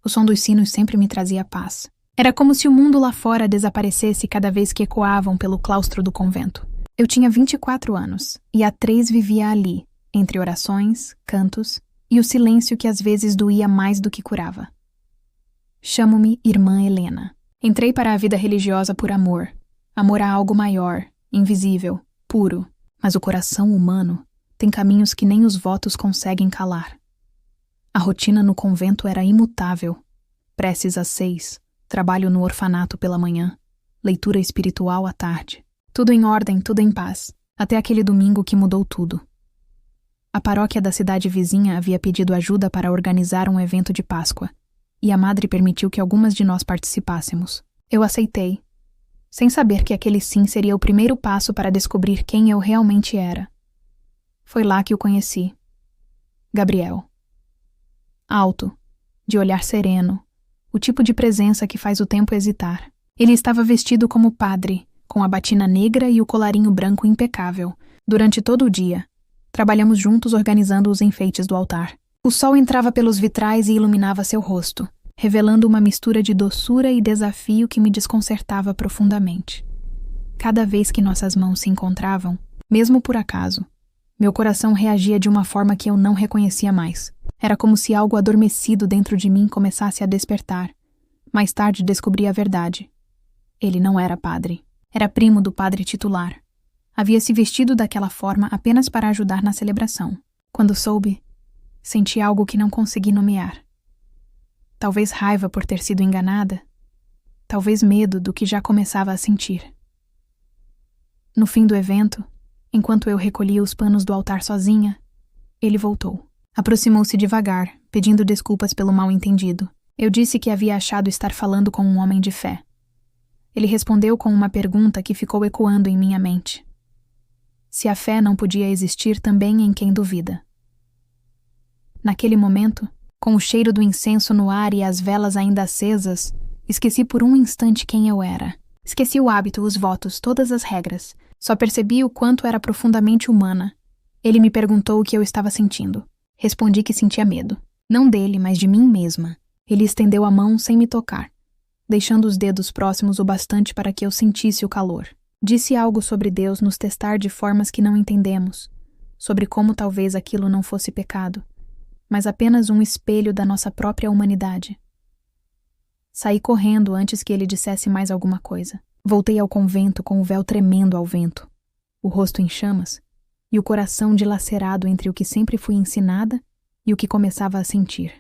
O som dos sinos sempre me trazia paz. Era como se o mundo lá fora desaparecesse cada vez que ecoavam pelo claustro do convento. Eu tinha 24 anos, e há 3 vivia ali, entre orações, cantos e o silêncio que às vezes doía mais do que curava. Chamo-me Irmã Helena. Entrei para a vida religiosa por amor. Amor a algo maior, invisível, puro. Mas o coração humano tem caminhos que nem os votos conseguem calar. A rotina no convento era imutável. Preces às 6, trabalho no orfanato pela manhã, leitura espiritual à tarde. Tudo em ordem, tudo em paz, até aquele domingo que mudou tudo. A paróquia da cidade vizinha havia pedido ajuda para organizar um evento de Páscoa, e a madre permitiu que algumas de nós participássemos. Eu aceitei, sem saber que aquele sim seria o primeiro passo para descobrir quem eu realmente era. Foi lá que o conheci. Gabriel. Alto, de olhar sereno, o tipo de presença que faz o tempo hesitar. Ele estava vestido como padre, com a batina negra e o colarinho branco impecável. Durante todo o dia, trabalhamos juntos organizando os enfeites do altar. O sol entrava pelos vitrais e iluminava seu rosto, revelando uma mistura de doçura e desafio que me desconcertava profundamente. Cada vez que nossas mãos se encontravam, mesmo por acaso, meu coração reagia de uma forma que eu não reconhecia mais. Era como se algo adormecido dentro de mim começasse a despertar. Mais tarde descobri a verdade. Ele não era padre. Era primo do padre titular. Havia se vestido daquela forma apenas para ajudar na celebração. Quando soube, senti algo que não consegui nomear. Talvez raiva por ter sido enganada. Talvez medo do que já começava a sentir. No fim do evento, enquanto eu recolhia os panos do altar sozinha, ele voltou. Aproximou-se devagar, pedindo desculpas pelo mal-entendido. Eu disse que havia achado estar falando com um homem de fé. Ele respondeu com uma pergunta que ficou ecoando em minha mente. Se a fé não podia existir também em quem duvida. Naquele momento, com o cheiro do incenso no ar e as velas ainda acesas, esqueci por um instante quem eu era. Esqueci o hábito, os votos, todas as regras. Só percebi o quanto era profundamente humana. Ele me perguntou o que eu estava sentindo. Respondi que sentia medo. Não dele, mas de mim mesma. Ele estendeu a mão sem me tocar, deixando os dedos próximos o bastante para que eu sentisse o calor. Disse algo sobre Deus nos testar de formas que não entendemos, sobre como talvez aquilo não fosse pecado, mas apenas um espelho da nossa própria humanidade. Saí correndo antes que ele dissesse mais alguma coisa. Voltei ao convento com o véu tremendo ao vento, o rosto em chamas e o coração dilacerado entre o que sempre fui ensinada e o que começava a sentir.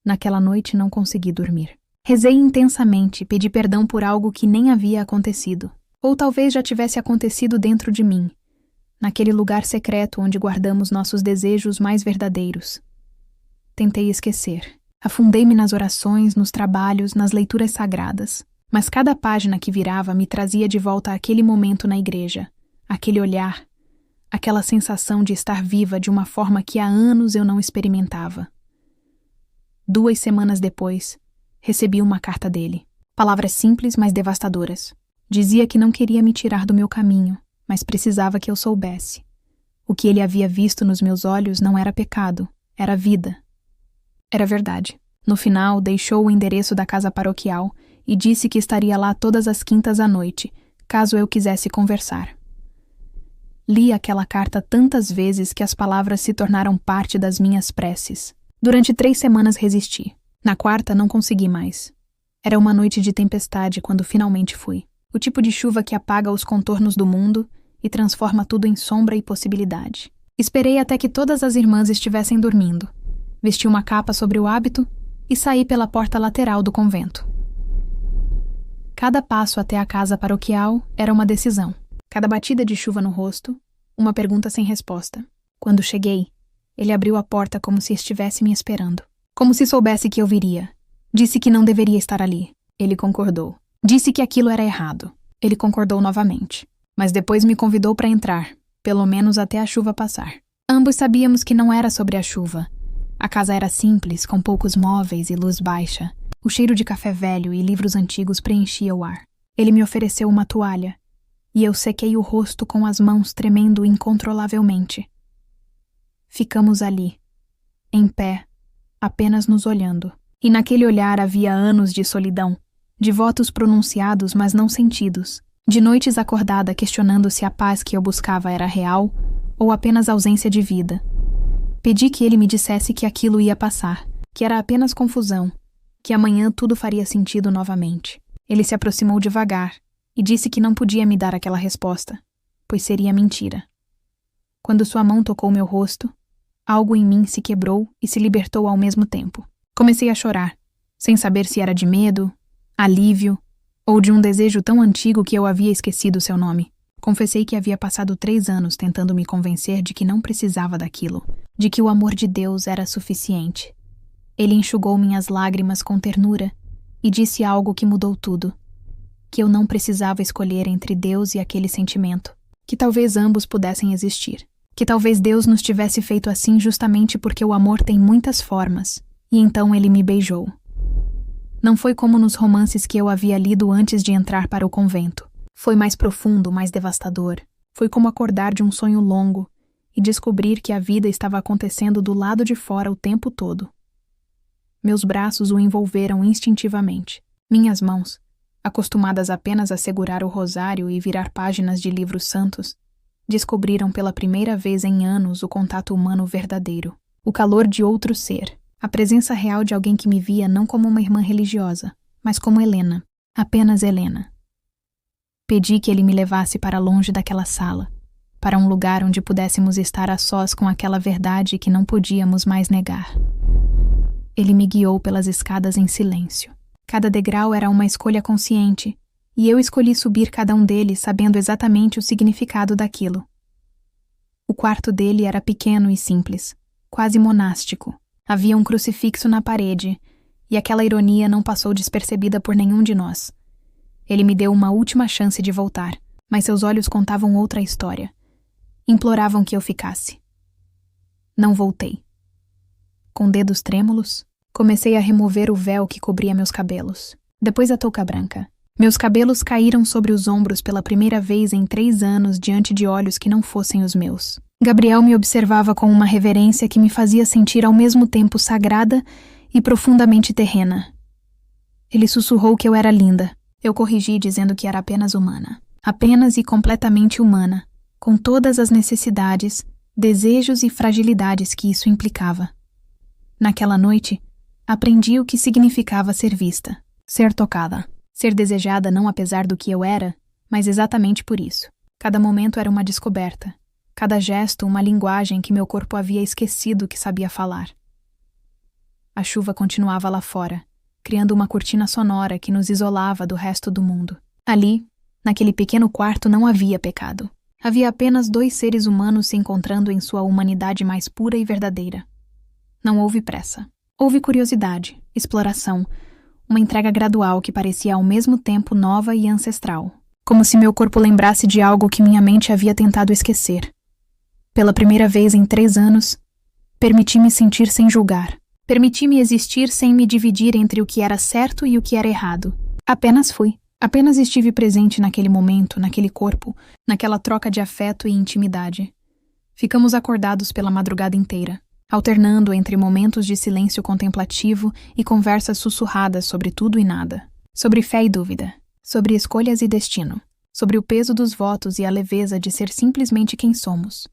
Naquela noite não consegui dormir. Rezei intensamente e pedi perdão por algo que nem havia acontecido. Ou talvez já tivesse acontecido dentro de mim, naquele lugar secreto onde guardamos nossos desejos mais verdadeiros. Tentei esquecer. Afundei-me nas orações, nos trabalhos, nas leituras sagradas. Mas cada página que virava me trazia de volta àquele momento na igreja, aquele olhar, aquela sensação de estar viva de uma forma que há anos eu não experimentava. 2 semanas depois, recebi uma carta dele. Palavras simples, mas devastadoras. Dizia que não queria me tirar do meu caminho, mas precisava que eu soubesse. O que ele havia visto nos meus olhos não era pecado, era vida. Era verdade. No final, deixou o endereço da casa paroquial e disse que estaria lá todas as quintas à noite, caso eu quisesse conversar. Li aquela carta tantas vezes que as palavras se tornaram parte das minhas preces. Durante 3 semanas resisti. Na 4ª não consegui mais. Era uma noite de tempestade quando finalmente fui. O tipo de chuva que apaga os contornos do mundo e transforma tudo em sombra e possibilidade. Esperei até que todas as irmãs estivessem dormindo. Vesti uma capa sobre o hábito e saí pela porta lateral do convento. Cada passo até a casa paroquial era uma decisão. Cada batida de chuva no rosto, uma pergunta sem resposta. Quando cheguei, ele abriu a porta como se estivesse me esperando. Como se soubesse que eu viria. Disse que não deveria estar ali. Ele concordou. Disse que aquilo era errado. Ele concordou novamente. Mas depois me convidou para entrar, pelo menos até a chuva passar. Ambos sabíamos que não era sobre a chuva. A casa era simples, com poucos móveis e luz baixa. O cheiro de café velho e livros antigos preenchia o ar. Ele me ofereceu uma toalha, e eu sequei o rosto com as mãos tremendo incontrolavelmente. Ficamos ali, em pé, apenas nos olhando. E naquele olhar havia anos de solidão, de votos pronunciados mas não sentidos, de noites acordada questionando se a paz que eu buscava era real ou apenas ausência de vida. Pedi que ele me dissesse que aquilo ia passar, que era apenas confusão, que amanhã tudo faria sentido novamente. Ele se aproximou devagar e disse que não podia me dar aquela resposta, pois seria mentira. Quando sua mão tocou meu rosto, algo em mim se quebrou e se libertou ao mesmo tempo. Comecei a chorar, sem saber se era de medo, alívio ou de um desejo tão antigo que eu havia esquecido seu nome. Confessei que havia passado 3 anos tentando me convencer de que não precisava daquilo, de que o amor de Deus era suficiente. Ele enxugou minhas lágrimas com ternura e disse algo que mudou tudo, que eu não precisava escolher entre Deus e aquele sentimento, que talvez ambos pudessem existir, que talvez Deus nos tivesse feito assim justamente porque o amor tem muitas formas, e então ele me beijou. Não foi como nos romances que eu havia lido antes de entrar para o convento. Foi mais profundo, mais devastador. Foi como acordar de um sonho longo e descobrir que a vida estava acontecendo do lado de fora o tempo todo. Meus braços o envolveram instintivamente. Minhas mãos, acostumadas apenas a segurar o rosário e virar páginas de livros santos, descobriram pela primeira vez em anos o contato humano verdadeiro, o calor de outro ser, a presença real de alguém que me via não como uma irmã religiosa, mas como Helena, apenas Helena. Pedi que ele me levasse para longe daquela sala, para um lugar onde pudéssemos estar a sós com aquela verdade que não podíamos mais negar. Ele me guiou pelas escadas em silêncio. Cada degrau era uma escolha consciente, e eu escolhi subir cada um deles sabendo exatamente o significado daquilo. O quarto dele era pequeno e simples, quase monástico. Havia um crucifixo na parede, e aquela ironia não passou despercebida por nenhum de nós. Ele me deu uma última chance de voltar, mas seus olhos contavam outra história. Imploravam que eu ficasse. Não voltei. Com dedos trêmulos, comecei a remover o véu que cobria meus cabelos. Depois a touca branca. Meus cabelos caíram sobre os ombros pela primeira vez em 3 anos diante de olhos que não fossem os meus. Gabriel me observava com uma reverência que me fazia sentir ao mesmo tempo sagrada e profundamente terrena. Ele sussurrou que eu era linda. Eu corrigi dizendo que era apenas humana. Apenas e completamente humana, com todas as necessidades, desejos e fragilidades que isso implicava. Naquela noite, aprendi o que significava ser vista, ser tocada, ser desejada não apesar do que eu era, mas exatamente por isso. Cada momento era uma descoberta. Cada gesto, uma linguagem que meu corpo havia esquecido que sabia falar. A chuva continuava lá fora, criando uma cortina sonora que nos isolava do resto do mundo. Ali, naquele pequeno quarto, não havia pecado. Havia apenas 2 seres humanos se encontrando em sua humanidade mais pura e verdadeira. Não houve pressa. Houve curiosidade, exploração, uma entrega gradual que parecia ao mesmo tempo nova e ancestral. Como se meu corpo lembrasse de algo que minha mente havia tentado esquecer. Pela primeira vez em 3 anos, permiti-me sentir sem julgar. Permiti-me existir sem me dividir entre o que era certo e o que era errado. Apenas fui. Apenas estive presente naquele momento, naquele corpo, naquela troca de afeto e intimidade. Ficamos acordados pela madrugada inteira, alternando entre momentos de silêncio contemplativo e conversas sussurradas sobre tudo e nada. Sobre fé e dúvida. Sobre escolhas e destino. Sobre o peso dos votos e a leveza de ser simplesmente quem somos.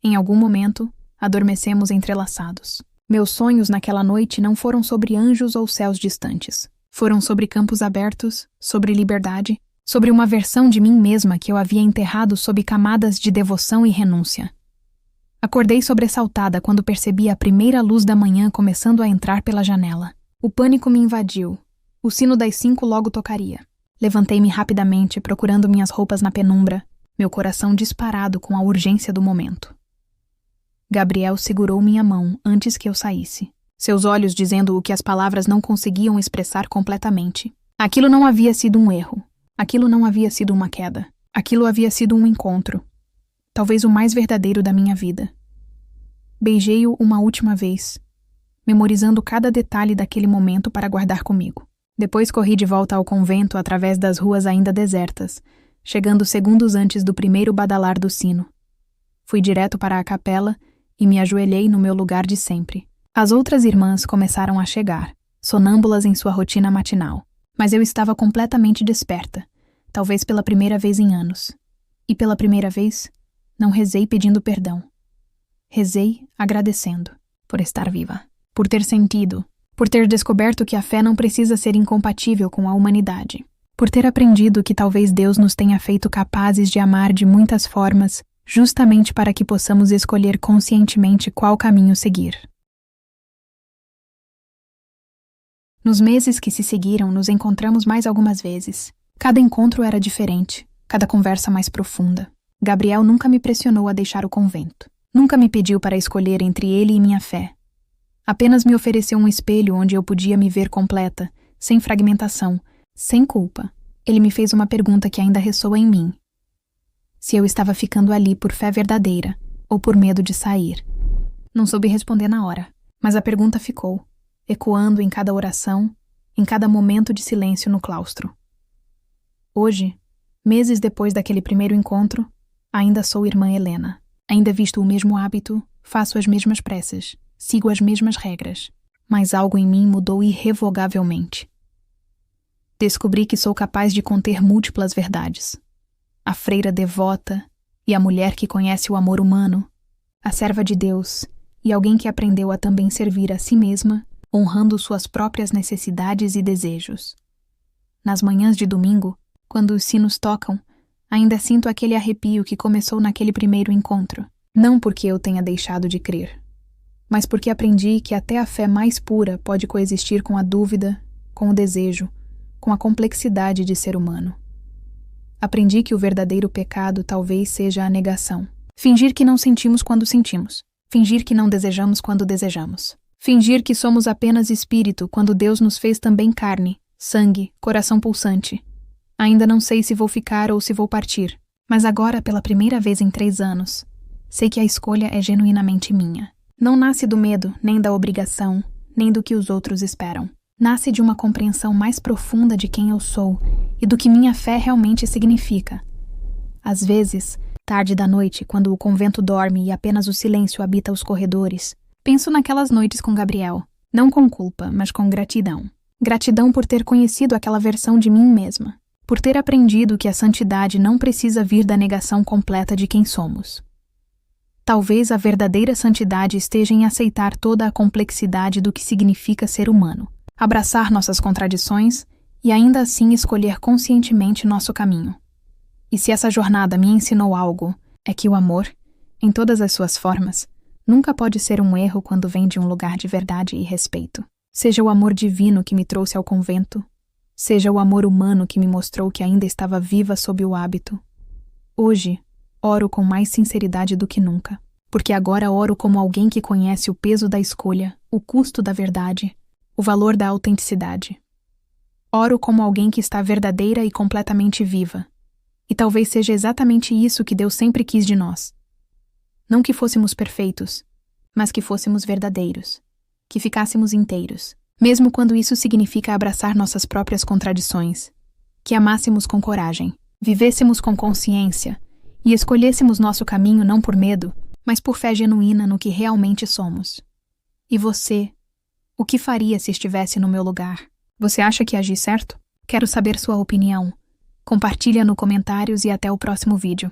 Em algum momento, adormecemos entrelaçados. Meus sonhos naquela noite não foram sobre anjos ou céus distantes. Foram sobre campos abertos, sobre liberdade, sobre uma versão de mim mesma que eu havia enterrado sob camadas de devoção e renúncia. Acordei sobressaltada quando percebi a primeira luz da manhã começando a entrar pela janela. O pânico me invadiu. O sino das 5 logo tocaria. Levantei-me rapidamente, procurando minhas roupas na penumbra, meu coração disparado com a urgência do momento. Gabriel segurou minha mão antes que eu saísse, seus olhos dizendo o que as palavras não conseguiam expressar completamente. Aquilo não havia sido um erro. Aquilo não havia sido uma queda. Aquilo havia sido um encontro. Talvez o mais verdadeiro da minha vida. Beijei-o uma última vez, memorizando cada detalhe daquele momento para guardar comigo. Depois corri de volta ao convento através das ruas ainda desertas, chegando segundos antes do primeiro badalar do sino. Fui direto para a capela e me ajoelhei no meu lugar de sempre. As outras irmãs começaram a chegar, sonâmbulas em sua rotina matinal. Mas eu estava completamente desperta, talvez pela primeira vez em anos. E pela primeira vez, não rezei pedindo perdão. Rezei agradecendo por estar viva, por ter sentido, por ter descoberto que a fé não precisa ser incompatível com a humanidade, por ter aprendido que talvez Deus nos tenha feito capazes de amar de muitas formas, justamente para que possamos escolher conscientemente qual caminho seguir. Nos meses que se seguiram, nos encontramos mais algumas vezes. Cada encontro era diferente, cada conversa mais profunda. Gabriel nunca me pressionou a deixar o convento. Nunca me pediu para escolher entre ele e minha fé. Apenas me ofereceu um espelho onde eu podia me ver completa, sem fragmentação, sem culpa. Ele me fez uma pergunta que ainda ressoa em mim. Se eu estava ficando ali por fé verdadeira ou por medo de sair. Não soube responder na hora, mas a pergunta ficou, ecoando em cada oração, em cada momento de silêncio no claustro. Hoje, meses depois daquele primeiro encontro, ainda sou irmã Helena. Ainda visto o mesmo hábito, faço as mesmas preces, sigo as mesmas regras, mas algo em mim mudou irrevogavelmente. Descobri que sou capaz de conter múltiplas verdades. A freira devota e a mulher que conhece o amor humano, a serva de Deus e alguém que aprendeu a também servir a si mesma, honrando suas próprias necessidades e desejos. Nas manhãs de domingo, quando os sinos tocam, ainda sinto aquele arrepio que começou naquele primeiro encontro. Não porque eu tenha deixado de crer, mas porque aprendi que até a fé mais pura pode coexistir com a dúvida, com o desejo, com a complexidade de ser humano. Aprendi que o verdadeiro pecado talvez seja a negação. Fingir que não sentimos quando sentimos. Fingir que não desejamos quando desejamos. Fingir que somos apenas espírito quando Deus nos fez também carne, sangue, coração pulsante. Ainda não sei se vou ficar ou se vou partir, mas agora, pela primeira vez em 3 anos, sei que a escolha é genuinamente minha. Não nasce do medo, nem da obrigação, nem do que os outros esperam. Nasce de uma compreensão mais profunda de quem eu sou e do que minha fé realmente significa. Às vezes, tarde da noite, quando o convento dorme e apenas o silêncio habita os corredores, penso naquelas noites com Gabriel, não com culpa, mas com gratidão. Gratidão por ter conhecido aquela versão de mim mesma. Por ter aprendido que a santidade não precisa vir da negação completa de quem somos. Talvez a verdadeira santidade esteja em aceitar toda a complexidade do que significa ser humano, abraçar nossas contradições e ainda assim escolher conscientemente nosso caminho. E se essa jornada me ensinou algo, é que o amor, em todas as suas formas, nunca pode ser um erro quando vem de um lugar de verdade e respeito. Seja o amor divino que me trouxe ao convento, seja o amor humano que me mostrou que ainda estava viva sob o hábito. Hoje, oro com mais sinceridade do que nunca, porque agora oro como alguém que conhece o peso da escolha, o custo da verdade, o valor da autenticidade. Oro como alguém que está verdadeira e completamente viva. E talvez seja exatamente isso que Deus sempre quis de nós. Não que fôssemos perfeitos, mas que fôssemos verdadeiros, que ficássemos inteiros. Mesmo quando isso significa abraçar nossas próprias contradições, que amássemos com coragem, vivêssemos com consciência e escolhêssemos nosso caminho não por medo, mas por fé genuína no que realmente somos. E você, o que faria se estivesse no meu lugar? Você acha que agi certo? Quero saber sua opinião. Compartilha nos comentários e até o próximo vídeo.